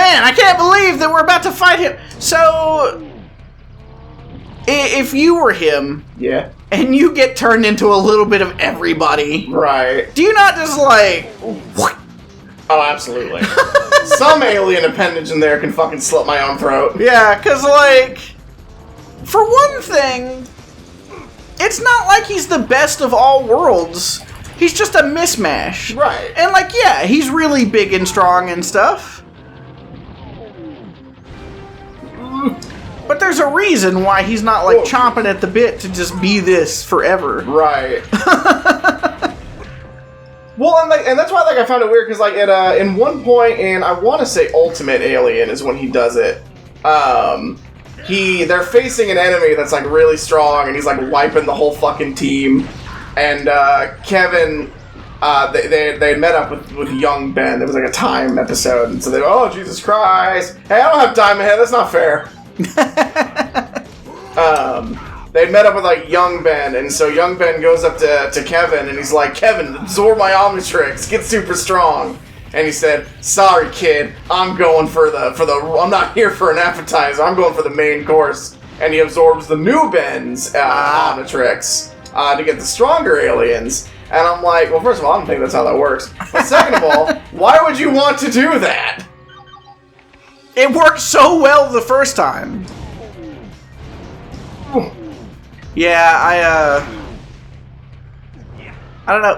man, I can't believe that we're about to fight him. So, if you were him, Yeah. and you get turned into a little bit of everybody, Right. do you not just like... Oh, absolutely. Some alien appendage in there can fucking slit my own throat. Yeah, because, like, for one thing, it's not like he's the best of all worlds. He's just a mismatch. Right. And, like, yeah, he's really big and strong and stuff. But there's a reason why he's not, like, chomping at the bit to just be this forever. Right. Well, and that's why I found it weird, because in one point, and I want to say Ultimate Alien is when he does it. They're facing an enemy that's like really strong, and he's like wiping the whole fucking team. And Kevin, they had met up with young Ben. There was like a time episode, and so they go, "Oh Jesus Christ! Hey, I don't have Diamond Head. That's not fair." They met up with, like, young Ben, and so young Ben goes up to Kevin, and he's like, "Kevin, absorb my Omnitrix, get super strong." And he said, "Sorry, kid, I'm going for the, I'm not here for an appetizer, I'm going for the main course." And he absorbs the new Ben's Omnitrix to get the stronger aliens. And I'm like, well, first of all, I don't think that's how that works. But second of all, why would you want to do that? It worked so well the first time. Yeah, I don't know.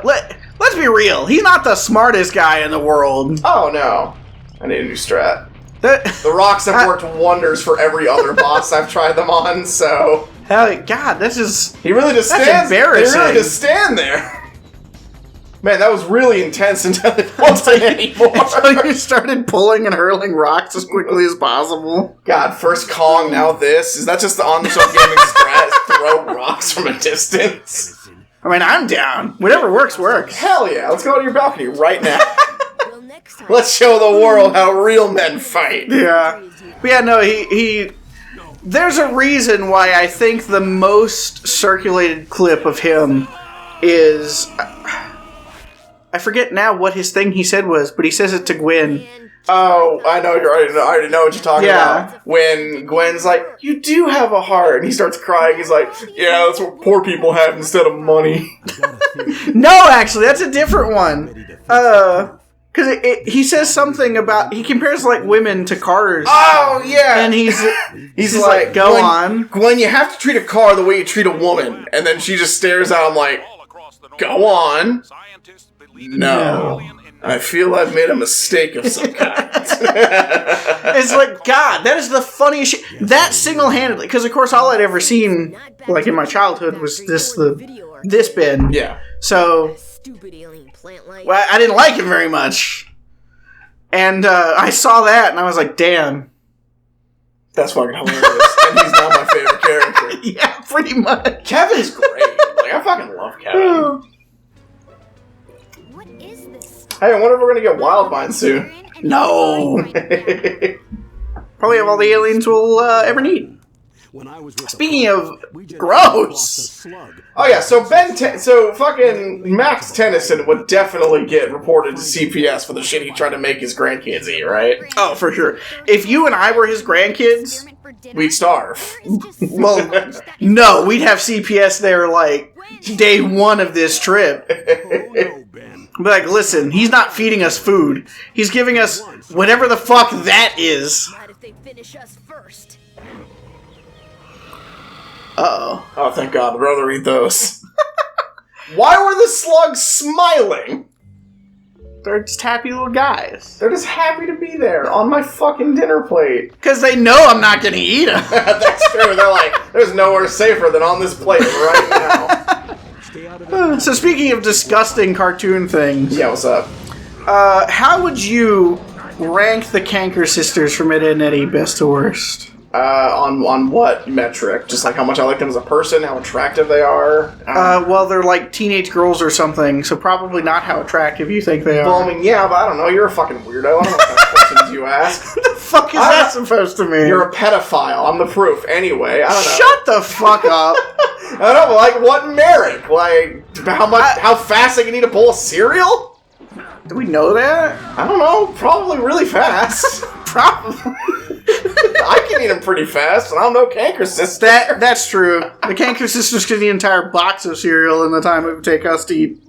Let's be real. He's not the smartest guy in the world. Oh, no. I need a new strat. The rocks have worked wonders for every other boss I've tried them on, so... Hell, God, this is... He really just stands... embarrassing. He really just stand there. Man, that was really intense until it wasn't anymore. Until you started pulling and hurling rocks as quickly as possible. God, first Kong, now this. Is that just the on-the-shelf gaming strat? Throw rocks from a distance? I mean, I'm down. Whatever works, works. Hell yeah, let's go to your balcony right now. Let's show the world how real men fight. Yeah. But yeah, no, he... There's a reason why I think the most circulated clip of him is... I forget now what his thing he said was, but he says it to Gwen. Oh, I know. I already know what you're talking about. When Gwen's like, "You do have a heart," and he starts crying. He's like, "Yeah, that's what poor people have instead of money." No, actually, that's a different one. Because he says something about... He compares, like, women to cars. Oh, yeah! And he's like, Gwen, on. Gwen, you have to treat a car the way you treat a woman. And then she just stares at him like, go on. No. I feel I've made a mistake of some kind. It's like, God, that is the funniest shit. That single-handedly... Because, of course, all I'd ever seen, like, in my childhood was this Ben. Yeah. So... Well, I didn't like him very much. And I saw that, and I was like, damn. That's fucking hilarious. And he's not my favorite character. Yeah, pretty much. Kevin's great. Like, I fucking love Kevin. What is this? Hey, I wonder if we're gonna get Wildvine soon. No. Probably have all the aliens we'll ever need. Speaking of gross. Oh yeah, so fucking Max Tennyson would definitely get reported to CPS for the shit he tried to make his grandkids eat, right? Oh, for sure. If you and I were his grandkids, we'd starve. Well, no, we'd have CPS there like day one of this trip. Be like, listen, he's not feeding us food. He's giving us whatever the fuck that is. How did they finish us first? Uh-oh. Oh, thank God. I'd rather eat those. Why were the slugs smiling? They're just happy little guys. They're just happy to be there on my fucking dinner plate. Because they know I'm not going to eat them. That's true. They're like, there's nowhere safer than on this plate right now. So speaking of disgusting cartoon things. Yeah, what's up? How would you rank the Canker Sisters from Ed, Edd and Eddy best to worst? On what metric? Just like how much I like them as a person, how attractive they are? Well, they're like teenage girls or something, so probably not how attractive you think they are. Well, I mean, yeah, but I don't know. You're a fucking weirdo. I don't know what kind of questions you ask. What the fuck is that supposed to mean? You're a pedophile. I'm the proof. Anyway, I don't know. Shut the fuck up. I don't know, like, what merit? Like, how fast they can eat a bowl of cereal? Do we know that? I don't know. Probably really fast. Probably. I can eat them pretty fast, and I don't know Canker Sister. That's true. The Canker Sisters could eat an entire box of cereal in the time it would take us to eat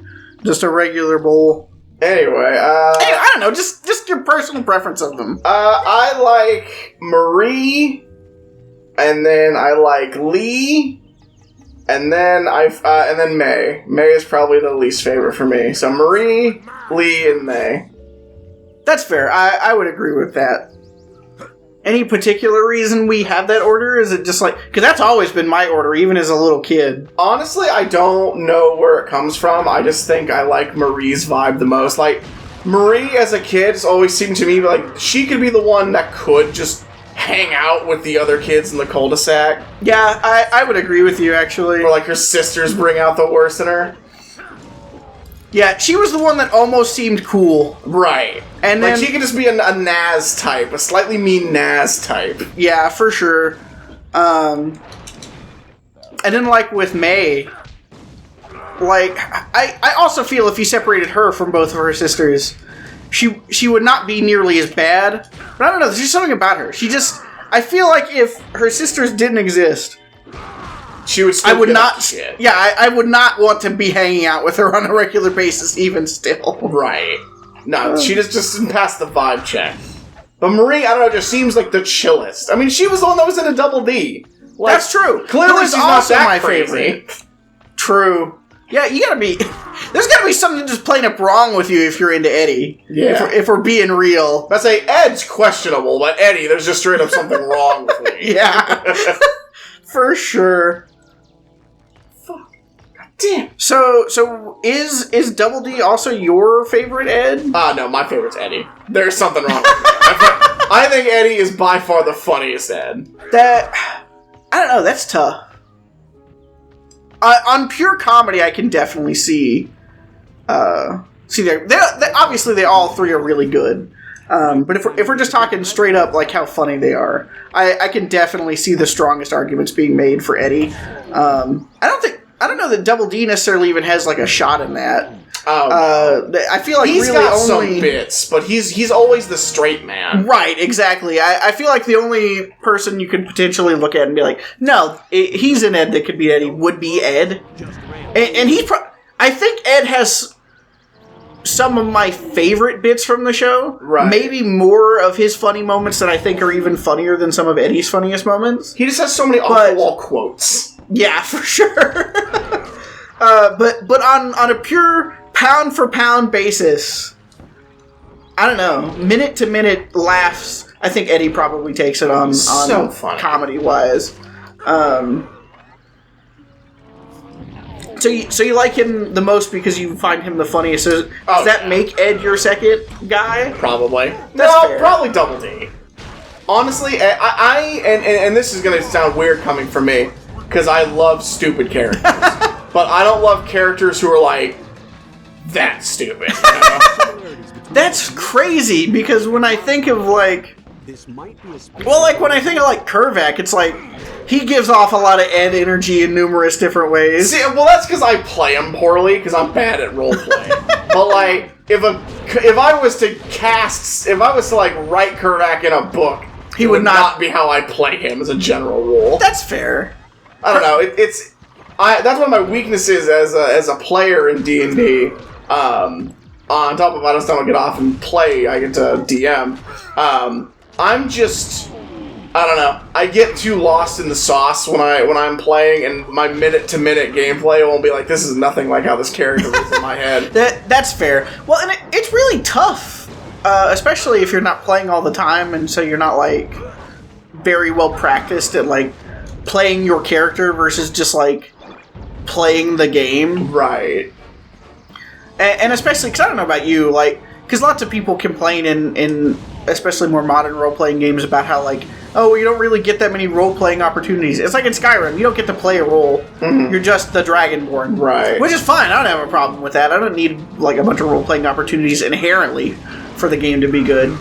just a regular bowl. Anyway, hey, I don't know, just your personal preference of them. I like Marie, and then I like Lee, and then May. May is probably the least favorite for me. So Marie, Lee, and May. That's fair. I would agree with that. Any particular reason we have that order? Is it just like... Because that's always been my order, even as a little kid. Honestly, I don't know where it comes from. I just think I like Marie's vibe the most. Like, Marie as a kid has always seemed to me like she could be the one that could just hang out with the other kids in the cul-de-sac. Yeah, I would agree with you, actually. Or like her sisters bring out the worst in her. Yeah, she was the one that almost seemed cool. Right. And then, like, she could just be a Naz type, a slightly mean Naz type. Yeah, for sure. And then, like, with May, like, I also feel if you separated her from both of her sisters, she would not be nearly as bad. But I don't know, there's just something about her. I feel like if her sisters didn't exist... She would still shit. Yeah, I would not want to be hanging out with her on a regular basis, even still. Right. No, she just didn't pass the vibe check. But Marie, I don't know, just seems like the chillest. I mean, she was the one that was in a double D. Like, that's true. Clearly she's not that my crazy. Favorite. True. Yeah, you gotta be... There's gotta be something just plain up wrong with you if you're into Eddie. Yeah. If we're being real. I say Ed's questionable, but Eddie, there's just straight up something wrong with me. Yeah. For sure. Damn. So is Double D also your favorite Ed? No, my favorite's Eddie. There's something wrong with me. I think Eddie is by far the funniest Ed. I don't know, that's tough. On pure comedy, I can definitely see obviously they all three are really good. But if we're just talking straight up like how funny they are, I can definitely see the strongest arguments being made for Eddie. I don't know that Double D necessarily even has like a shot in that. I feel like he's really got only some bits, but he's always the straight man. Right, exactly. I feel like the only person you could potentially look at and be like, no, he's an Ed that could be Eddie would be Ed, and I think Ed has some of my favorite bits from the show. Right. Maybe more of his funny moments that I think are even funnier than some of Eddie's funniest moments. He just has so many off-the-wall quotes. Yeah, for sure. But on a pure pound for pound basis, I don't know, minute to minute laughs, I think Eddie probably takes it on so funny. Comedy wise. So you like him the most because you find him the funniest. So does that make Ed your second guy? Probably. That's fair. Probably Double D. Honestly, and this is going to sound weird coming from me, because I love stupid characters. But I don't love characters who are like, that stupid. You know? That's crazy, because when I think of like... when I think of like Kervac, it's like, he gives off a lot of Ed energy in numerous different ways. See, well, that's because I play him poorly, because I'm bad at roleplay. But like, if I was to like write Kervac in a book, he would not be how I play him as a general rule. That's fair. I don't know. That's one of my weaknesses as a player in D&D. On top of I just don't get off and play, I get to DM. I don't know. I get too lost in the sauce when I'm playing, and my minute-to-minute gameplay won't be like, this is nothing like how this character is in my head. That's fair. Well, and it's really tough, especially if you're not playing all the time, and so you're not like very well practiced at like playing your character versus just like playing the game. Right. And especially because I don't know about you, like, because lots of people complain in especially more modern role-playing games about how like, oh, you don't really get that many role-playing opportunities. It's like in Skyrim, you don't get to play a role. Mm-hmm. You're just the Dragonborn. Right. Which is fine. I don't have a problem with that. I don't need like a bunch of role-playing opportunities inherently for the game to be good.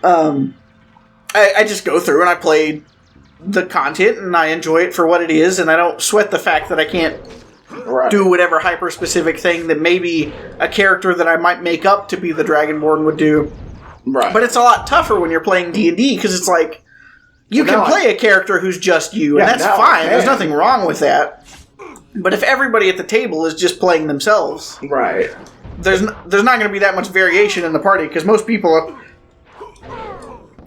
I just go through and I play the content and I enjoy it for what it is, and I don't sweat the fact that I can't Right. do whatever hyper-specific thing that maybe a character that I might make up to be the Dragonborn would do. Right. But it's a lot tougher when you're playing D&D, because it's like, you can play a character who's just you, and that's fine. There's nothing wrong with that. But if everybody at the table is just playing themselves, right, there's not going to be that much variation in the party, because most people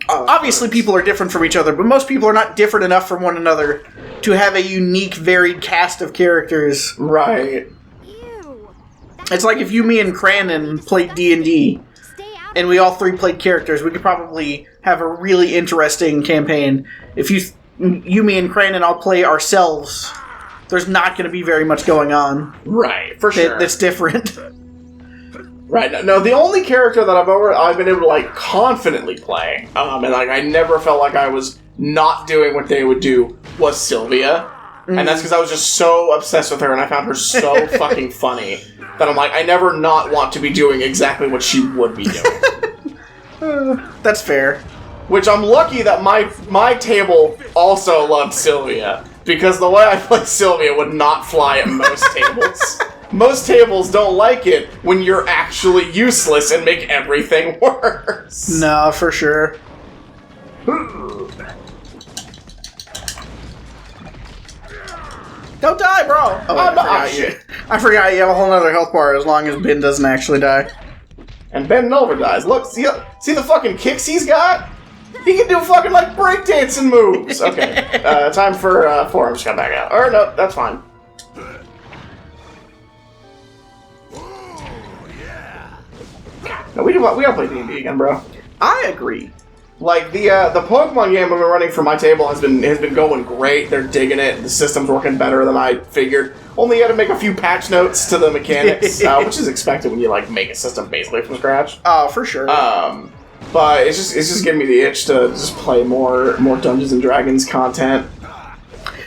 obviously people are different from each other, but most people are not different enough from one another to have a unique, varied cast of characters. Right. Ew. It's like if you, me, and Crandon played D&D, Stay out. and we all three played characters, we could probably have a really interesting campaign. If you, me, and Crandon all play ourselves, there's not going to be very much going on. Right, for sure. That's different. Right. No, the only character that I've been able to like confidently play, and like I never felt like I was not doing what they would do, was Sylvia. And that's because I was just so obsessed with her and I found her so fucking funny that I'm like, I never not want to be doing exactly what she would be doing. That's fair. Which I'm lucky that my table also loved Sylvia, because the way I play Sylvia would not fly at most tables. Most tables don't like it when you're actually useless and make everything worse. No, for sure. Don't die, bro! Oh, I forgot you have a whole other health bar as long as Ben doesn't actually die. And Ben never dies. Look, see the fucking kicks he's got? He can do fucking like breakdancing moves. Okay, time for forums to come back out. Or no, that's fine. No, we gotta play D&D again, bro. I agree. Like the Pokemon game I've been running for my table has been going great. They're digging it. The system's working better than I figured. Only had to make a few patch notes to the mechanics, which is expected when you like make a system basically from scratch. Oh, for sure. But it's just giving me the itch to just play more Dungeons and Dragons content.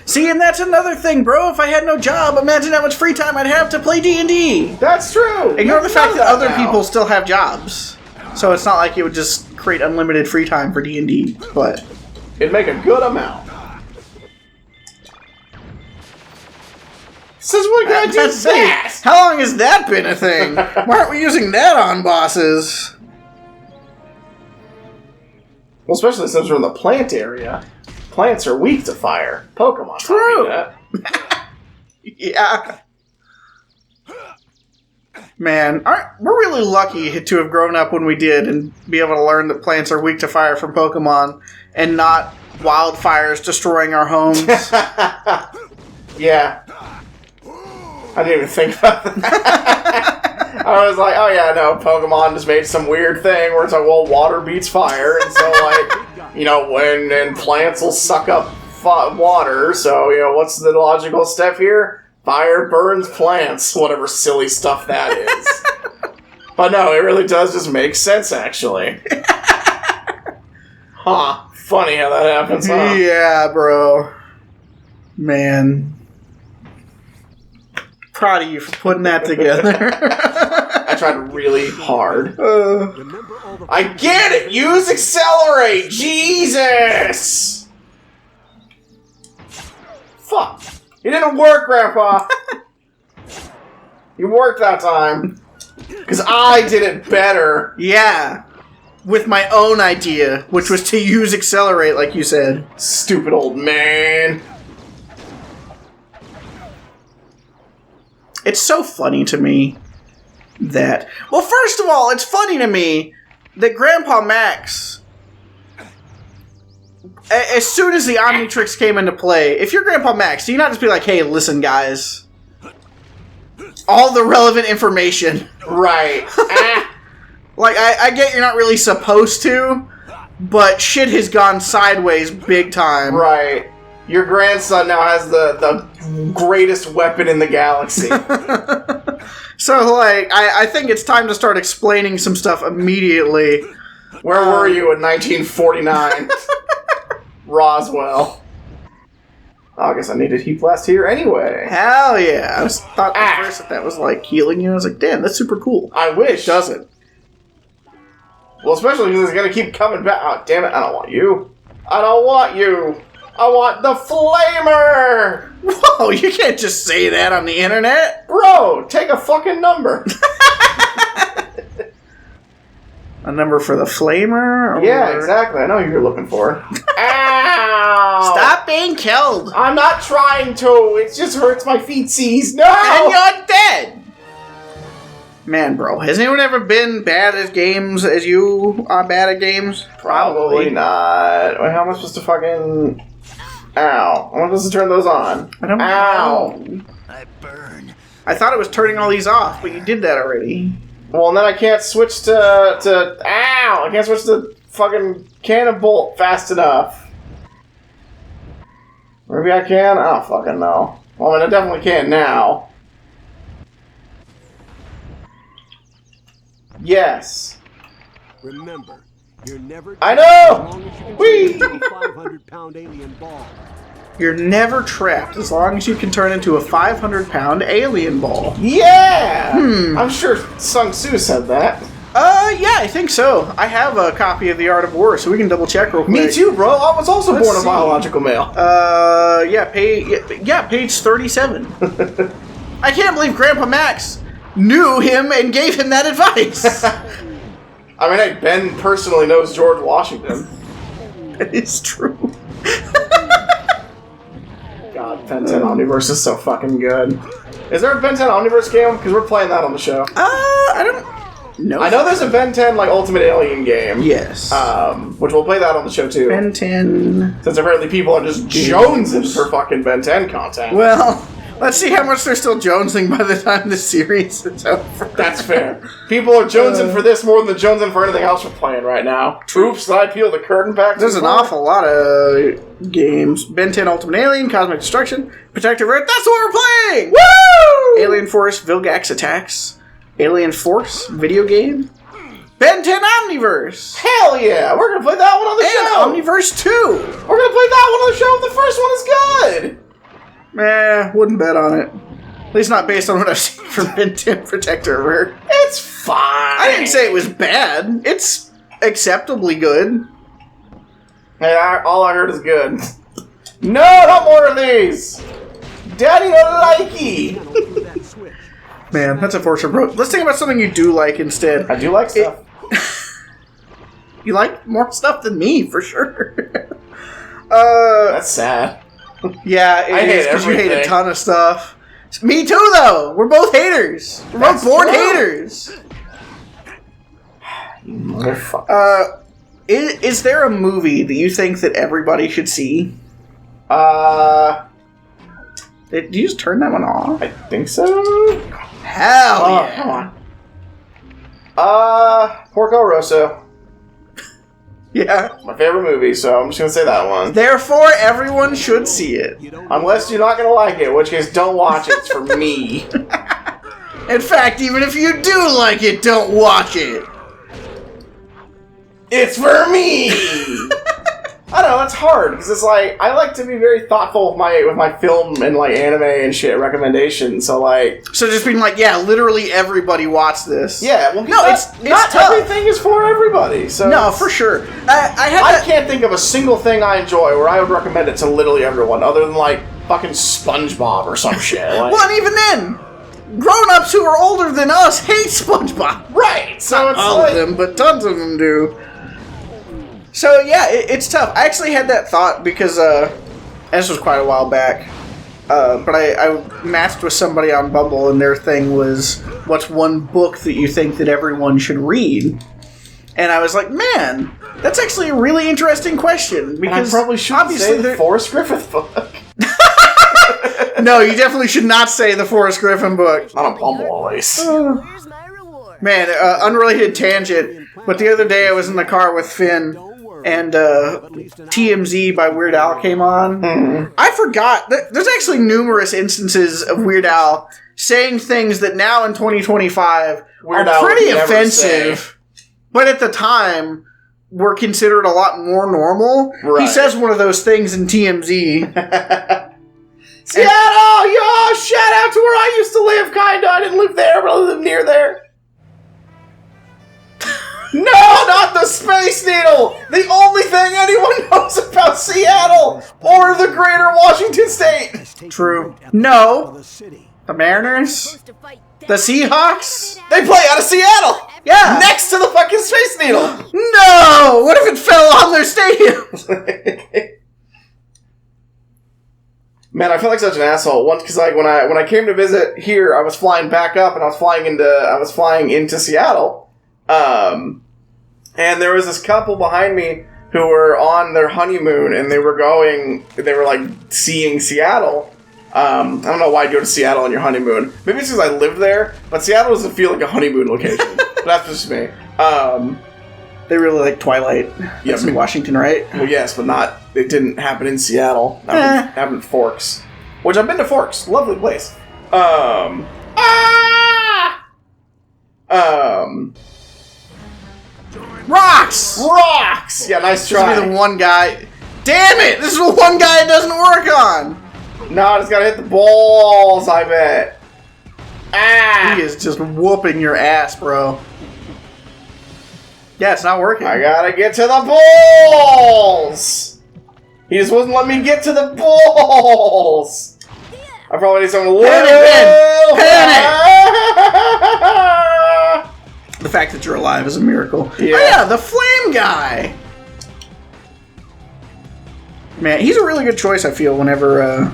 See, and that's another thing, bro. If I had no job, imagine how much free time I'd have to play D&D. That's true. Ignore the fact that other people still have jobs. So it's not like it would just create unlimited free time for D&D, but... It'd make a good amount. Since we're gonna do that! How long has that been a thing? Why aren't we using that on bosses? Well, especially since we're in the plant area. Plants are weak to fire. Pokemon. True. That. Yeah. Man, we're really lucky to have grown up when we did and be able to learn that plants are weak to fire from Pokemon and not wildfires destroying our homes. Yeah. I didn't even think about that. I was like, oh yeah, no, Pokemon just made some weird thing where it's like, well, water beats fire, and so like, you know, and plants will suck up water, so, you know, what's the logical step here? Fire burns plants, whatever silly stuff that is. But no, it really does just make sense, actually. Huh. Funny how that happens, huh? Yeah, bro. Man. Proud of you for putting that together. I tried really hard. I get it! Use Accelerate! Jesus! Fuck. It didn't work, Grandpa! You worked that time. Because I did it better. Yeah. With my own idea, which was to use Accelerate, like you said. Stupid old man. It's so funny to me that... Well, first of all, it's funny to me that Grandpa Max... As soon as the Omnitrix came into play, if you're Grandpa Max, do you not just be like, hey, listen, guys. All the relevant information. Right. Like, I get you're not really supposed to, but shit has gone sideways big time. Right. Your grandson now has the greatest weapon in the galaxy. So, like, I think it's time to start explaining some stuff immediately. Where were you in 1949? Roswell. Oh, I guess I needed Heat Blast here anyway. Hell yeah. I thought at first that was, like, healing you. I was like, damn, that's super cool. I wish. It doesn't. Well, especially because it's going to keep coming back. Oh, damn it. I don't want you. I don't want you. I want the Flamer! Whoa, you can't just say that on the internet. Bro, take a fucking number. A number for the flamer? Yeah, exactly. I know who you're looking for. Ow! Stop being killed. I'm not trying to. It just hurts my feetsies. No! And you're dead. Man, bro, has anyone ever been bad at games as you are bad at games? Probably not. Wait, how am I supposed to fucking... Ow. How am I supposed to turn those on? I don't know. I burn. I thought it was turning all these off, but you did that already. Well, and then I can't switch to ow! I can't switch to fucking cannon bolt fast enough. Maybe I can? I don't fucking know. Well, I mean, I definitely can now. Yes. Remember, you're never. I know! As long as you can Whee! turn into a 500-pound alien ball. You're never trapped as long as you can turn into a 500-pound alien ball. Yeah! I'm sure Sun Tzu said that. Yeah, I think so. I have a copy of The Art of War, so we can double check real quick. Me too, bro. I was also Let's born a see. biological male. Page 37. I can't believe Grandpa Max knew him and gave him that advice. I mean, hey, Ben personally knows George Washington. That is true. God, Ben 10 Omniverse is so fucking good. Is there a Ben 10 Omniverse game? Because we're playing that on the show. I don't know. I know there's a Ben 10 like Ultimate Alien game. Yes. Which we'll play that on the show too. Ben 10. Since apparently people are just jonesing for fucking Ben 10 content. Well, let's see how much they're still jonesing by the time this series is over. That's fair. People are jonesing for this more than they're jonesing for anything else we're playing right now. Oops, did I peel the curtain back? There's an awful lot of games. Ben 10 Ultimate Alien, Cosmic Destruction, Protective Earth. That's what we're playing! Woo! Alien Force, Vilgax Attacks, Alien Force, video game, Ben 10 Omniverse, Hell yeah! We're gonna play that one on the show! and Omniverse 2. We're gonna play that one on the show if the first one is good! Wouldn't bet on it. At least not based on what I've seen from Ben 10 Protector Earth. It's fine! I didn't say it was bad. It's acceptably good. Hey, all I heard is good. No, not more of these! Daddy don't likey! Channel through that switch. Man, that's unfortunate, bro. Let's think about something you do like instead. I do like stuff. You like more stuff than me, for sure. That's sad. Yeah, I it hate is, because you hate a everything. ton of stuff. Me too, though. We're both haters. We're That's both born true. haters. Motherfucker. Is there a movie that you think that everybody should see? Did you just turn that one off? I think so. Hell Oh, yeah. come on. Porco Rosso. Yeah. My favorite movie, so I'm just gonna say that one. Therefore, everyone should see it. You don't Unless you're not gonna like it, in which case don't watch it. It's for me. In fact, even if you do like it, don't watch it. It's for me. I don't know. That's hard because it's like I like to be very thoughtful with my film and like anime and shit recommendations. So like, So just being like, yeah, literally everybody watch this. yeah, well, No, it's not tough. everything is for everybody. So No, for sure. I I can't think of a single thing I enjoy where I would recommend it to literally everyone, other than like fucking SpongeBob or some shit. Like, Well, and even then, grown-ups who are older than us hate SpongeBob. right? So it's All like, of them, but tons of them do. So yeah, it's tough. I actually had that thought because this was quite a while back. But I matched with somebody on Bumble, and their thing was, "What's one book that you think that everyone should read?" And I was like, "Man, that's actually a really interesting question." and I Because probably should obviously say the there- Forrest Griffith book. no, you definitely should not say the Forrest Griffin book. Not on Bumble, at least. Where's my reward? Man, unrelated tangent, but the other day I was in the car with Finn, and TMZ by Weird Al came on. Mm-hmm. I forgot. There's actually numerous instances of Weird Al saying things that now in 2025 Weird are Al would pretty never offensive, but at the time were considered a lot more normal. He Right. says one of those things in TMZ. Seattle, yo, shout out to where I used to live, kinda. I didn't live there, but I lived near there. No, not the Space Needle! The only thing anyone knows about Seattle or the greater Washington State! has taken True. root at No. the the city. The Mariners? Supposed to fight The down. Seahawks? They play out of Seattle! Yeah. Next to the fucking Space Needle! No! What if it fell on their stadium? Man, I feel like such an asshole. Once, because like when I came to visit here, I was flying back up and I was flying into Seattle, and there was this couple behind me who were on their honeymoon and they were like seeing Seattle. I don't know why you go to Seattle on your honeymoon. Maybe it's because I lived there, but Seattle doesn't feel like a honeymoon location. That's just me. They really like Twilight. That's in Washington, right? Well, yes, but not. It didn't happen in Seattle. It happened in Forks, which I've been to Forks. Lovely place. Rocks! Rocks. Yeah, nice This will try. be the one guy. Damn it! This is the one guy it doesn't work on! No, I just gotta hit the balls. I bet. He is just whooping your ass, bro. Yeah, it's not working. I gotta get to the balls. He just wouldn't let me get to the balls. I probably need someone a little. Panic! The fact that you're alive is a miracle. Yeah. Oh yeah, the flame guy! Man, he's a really good choice, I feel, whenever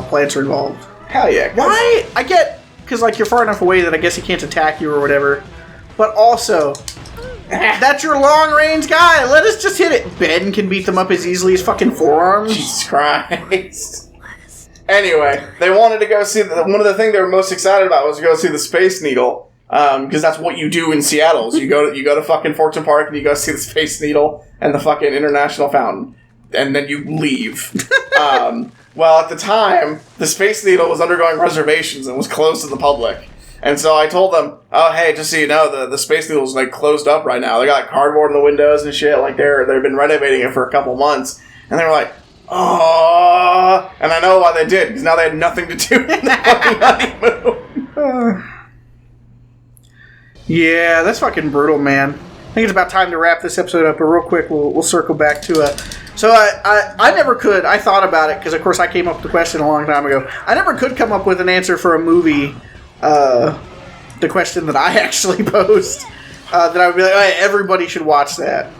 plants are involved. Hell yeah. Why? I get, because like you're far enough away that I guess he can't attack you or whatever. But also, that's your long-range guy. Let us just hit it. Ben can beat them up as easily as fucking forearms. Jesus Christ. Anyway, they wanted to go see one of the things they were most excited about was to go see the Space Needle, because that's what you do in Seattle. So you go to fucking Fortune Park and you go see the Space Needle and the fucking International Fountain, and then you leave. Well, at the time, the Space Needle was undergoing reservations and was closed to the public. And so I told them, oh, hey, just so you know, the Space Needle's like closed up right now. They got cardboard in the windows and shit. Like they've been renovating it for a couple months. And they were like, oh, and I know why they did, because now they had nothing to do in the fucking honeymoon. Yeah, that's fucking brutal, man. I think it's about time to wrap this episode up, but real quick, we'll circle back to So I never could. I thought about it because, of course, I came up with the question a long time ago. I never could come up with an answer for a movie. The question that I actually posed, that I would be like, oh, everybody should watch that.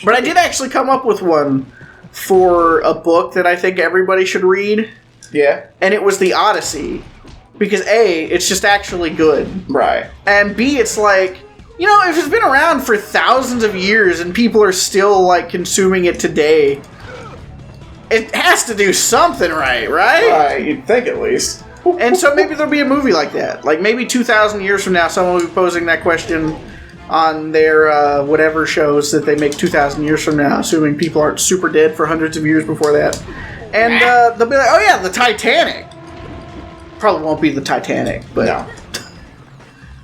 But I did actually come up with one for a book that I think everybody should read, Yeah, and it was The Odyssey. Because A, it's just actually good. right. And B, it's like, you know, if it's been around for thousands of years and people are still, like, consuming it today, it has to do something right? Right, you'd think at least. And so maybe there'll be a movie like that. Like, maybe 2,000 years from now, someone will be posing that question on their whatever shows that they make 2,000 years from now, assuming people aren't super dead for hundreds of years before that. And they'll be like, oh yeah, the Titanic. Probably won't be the Titanic, but... No.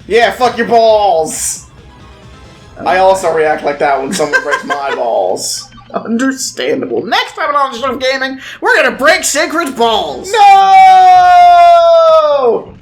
Yeah, fuck your balls! I also react like that when someone breaks my balls. Understandable. Next time on the show of gaming, we're gonna break Sacred's balls! No!